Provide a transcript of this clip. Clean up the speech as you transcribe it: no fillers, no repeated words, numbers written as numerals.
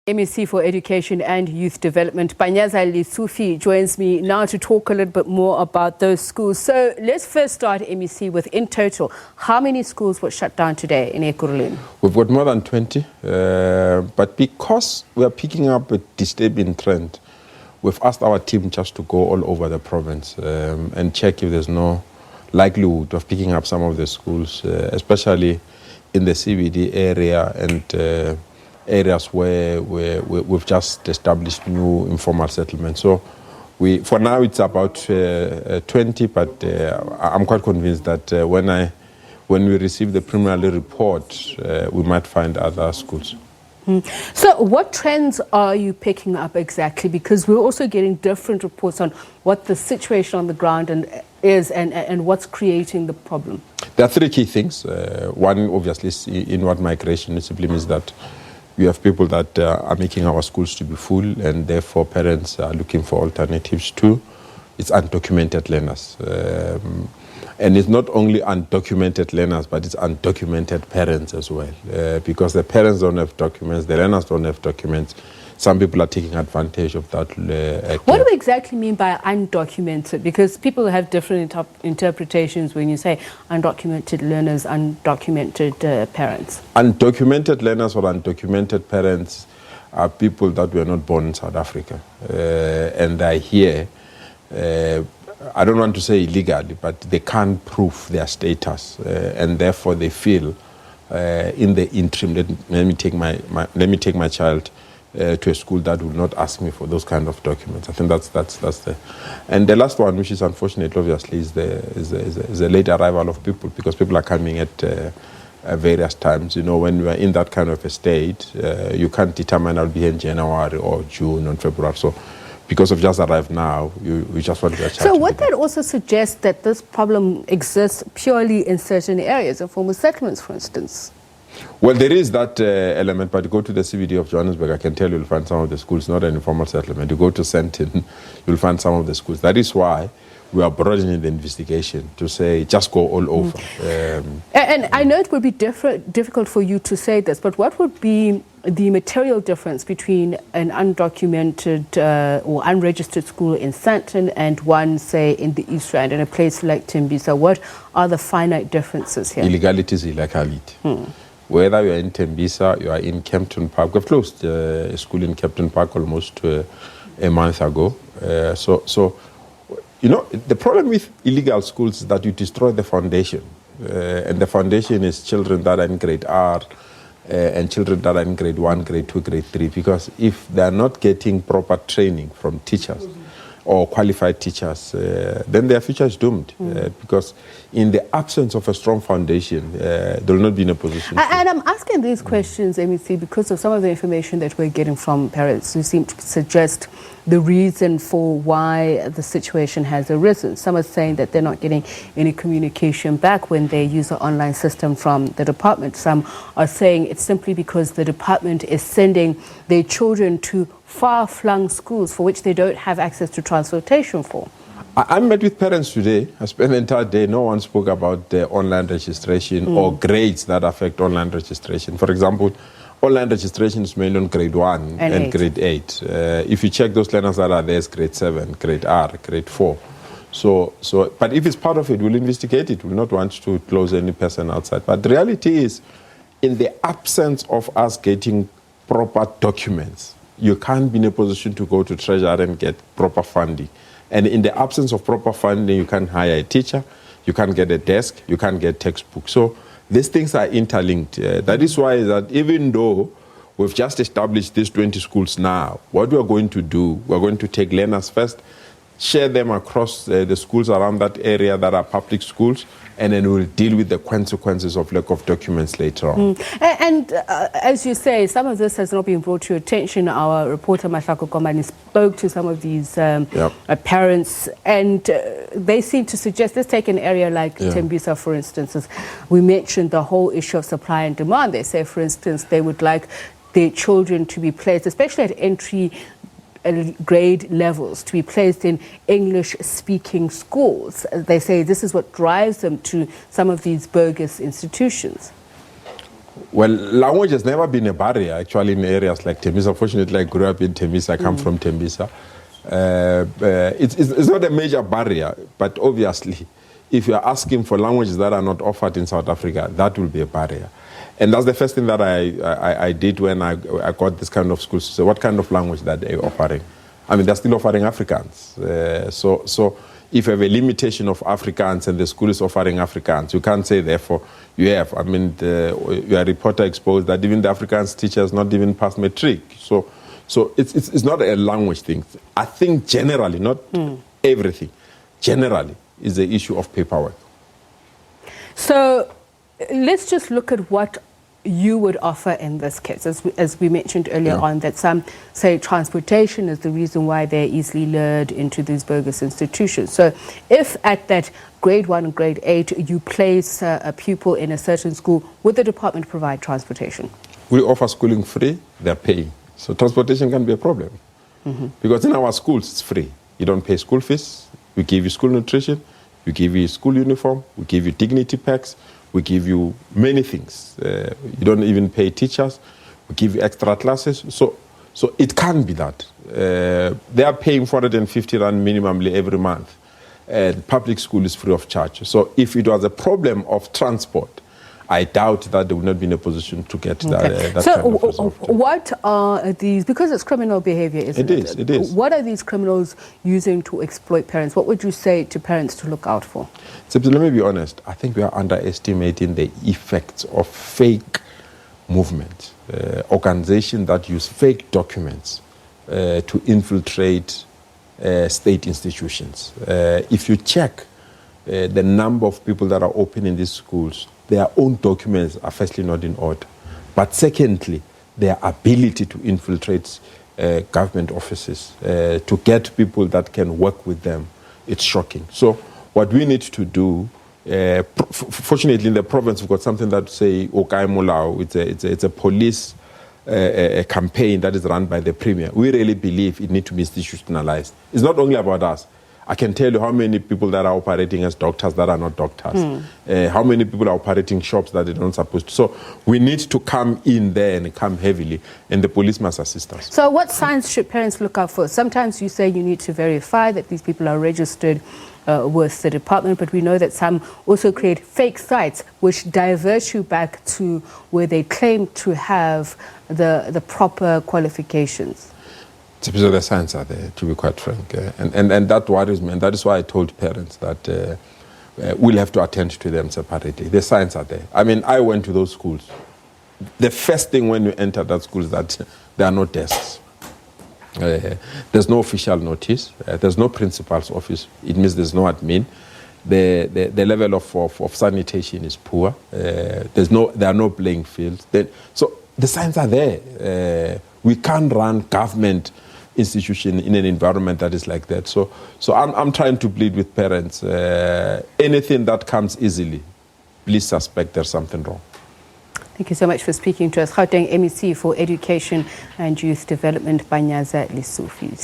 MEC for Education and Youth Development, Panyaza Lesufi, joins me now to talk a little bit more about those schools. So let's first start, MEC, with in total, how many schools were shut down today in Ekurhuleni? We've got more than 20, but because we are picking up a disturbing trend, we've asked our team just to go all over the province and check if there's no likelihood of picking up some of the schools, especially in the CBD area and areas where we've just established new informal settlements. So for now it's about 20, but I'm quite convinced that when we receive the preliminary report, we might find other schools. So what trends are you picking up exactly? Because we're also getting different reports on what the situation on the ground is and what's creating the problem. There are three key things. One, obviously, is inward migration. It simply means that we have people that are making our schools to be full, and therefore parents are looking for alternatives too. It's undocumented learners. And it's not only undocumented learners, but it's undocumented parents as well. Because the parents don't have documents, the learners don't have documents. Some people are taking advantage of that. What do we exactly mean by undocumented? Because people have different interpretations when you say undocumented learners, undocumented parents. Undocumented learners or undocumented parents are people that were not born in South Africa. And they're here, I don't want to say illegally, but they can't prove their status. And therefore they feel in the interim, let me take my child to a school that will not ask me for those kind of documents. I think that's the. And the last one, which is unfortunate, obviously, is the late arrival of people, because people are coming at various times. You know, when we are in that kind of a state, you can't determine I'll be in January or June or February. So, because of just arrived now, you just want to get. So would that also suggest that this problem exists purely in certain areas, in former settlements, for instance? Well, there is that element, but you go to the CBD of Johannesburg, I can tell you'll find some of the schools, not an informal settlement. You go to Sandton, you'll find some of the schools. That is why we are broadening the investigation to say just go all over. And I know it would be difficult for you to say this, but what would be the material difference between an undocumented or unregistered school in Sandton and one, say, in the East Rand, in a place like Tembisa? What are the finite differences here? Illegality is illegality. Whether you are in Tembisa, you are in Kempton Park. We've closed a school in Kempton Park almost a month ago. So, you know, the problem with illegal schools is that you destroy the foundation. And the foundation is children that are in grade R and children that are in grade 1, grade 2, grade 3. Because if they are not getting proper training from teachers or qualified teachers, then their future is doomed. Because in the absence of a strong foundation, they will not be in a position. And I'm asking these questions, MEC, because of some of the information that we're getting from parents who seem to suggest the reason for why the situation has arisen. Some are saying that they're not getting any communication back when they use the online system from the department. Some are saying it's simply because the department is sending their children to far-flung schools for which they don't have access to transportation for. I met with parents today. I spent the entire day. No one spoke about the online registration or grades that affect online registration. For example, online registration is mainly on grade 1 and grade 8. If you check those learners that are there, it's grade 7, grade R, grade 4. But if it's part of it, we'll investigate it. We'll not want to close any person outside. But the reality is, in the absence of us getting proper documents, you can't be in a position to go to Treasury and get proper funding. And in the absence of proper funding, you can't hire a teacher, you can't get a desk, you can't get textbooks. So these things are interlinked. That is why that even though we've just established these 20 schools now, what we are going to do, we're going to take learners first, share them across the schools around that area that are public schools, and then we'll deal with the consequences of lack of documents later on. And as you say, some of this has not been brought to your attention. Our reporter, Mahlako Komani, spoke to some of these parents, and they seem to suggest, let's take an area like Tembisa, for instance. As we mentioned the whole issue of supply and demand. They say, for instance, they would like their children to be placed, especially at entry grade levels, to be placed in English-speaking schools. They say this is what drives them to some of these bogus institutions. Well, language has never been a barrier, actually, in areas like Tembisa. Fortunately, I grew up in Tembisa. I come from Tembisa. It's not a major barrier, but obviously, if you are asking for languages that are not offered in South Africa, that will be a barrier. And that's the first thing that I did when I got this kind of schools. So what kind of language that they're offering? I mean, they're still offering Afrikaans. So if you have a limitation of Afrikaans and the school is offering Afrikaans, you can't say, therefore, you have. I mean, your reporter exposed that even the Afrikaans teachers not even passed matric. So it's not a language thing. I think generally, not everything, generally is the issue of paperwork. So let's just look at what you would offer in this case, as we mentioned earlier on, that some say transportation is the reason why they're easily lured into these bogus institutions. So if at that grade 1 and grade 8 you place a pupil in a certain school, would the department provide transportation? We offer schooling free, they're paying. So transportation can be a problem. Because in our schools it's free. You don't pay school fees, we give you school nutrition, we give you school uniform, we give you dignity packs, we give you many things. You don't even pay teachers. We give you extra classes. So it can be that. They are paying 450 rand minimally every month. Public school is free of charge. So if it was a problem of transport, I doubt that they would not be in a position to get that so kind of result. What are these, because it's criminal behavior, isn't it? It is. What are these criminals using to exploit parents? What would you say to parents to look out for? So let me be honest. I think we are underestimating the effects of fake movement, organizations that use fake documents to infiltrate state institutions. If you check the number of people that are opening these schools, their own documents are firstly not in order. But secondly, their ability to infiltrate government offices, to get people that can work with them, it's shocking. So what we need to do, fortunately in the province we've got something that say Okai Molao, it's a police a campaign that is run by the Premier. We really believe it needs to be institutionalized. It's not only about us. I can tell you how many people that are operating as doctors that are not doctors. How many people are operating shops that they're not supposed to. So we need to come in there and come heavily, and the police must assist us. So what signs should parents look out for? Sometimes you say you need to verify that these people are registered with the department, but we know that some also create fake sites which divert you back to where they claim to have the proper qualifications. So the signs are there, to be quite frank. And that worries me. And that is why I told parents that we'll have to attend to them separately. The signs are there. I mean, I went to those schools. The first thing when you enter that school is that there are no desks. There's no official notice. There's no principal's office. It means there's no admin. The level of sanitation is poor. There are no playing fields. So the signs are there. We can't run government institution in an environment that is like that. So I'm trying to plead with parents. Anything that comes easily, please suspect there's something wrong. Thank you so much for speaking to us. Gauteng MEC for Education and Youth Development, Panyaza Lesufi.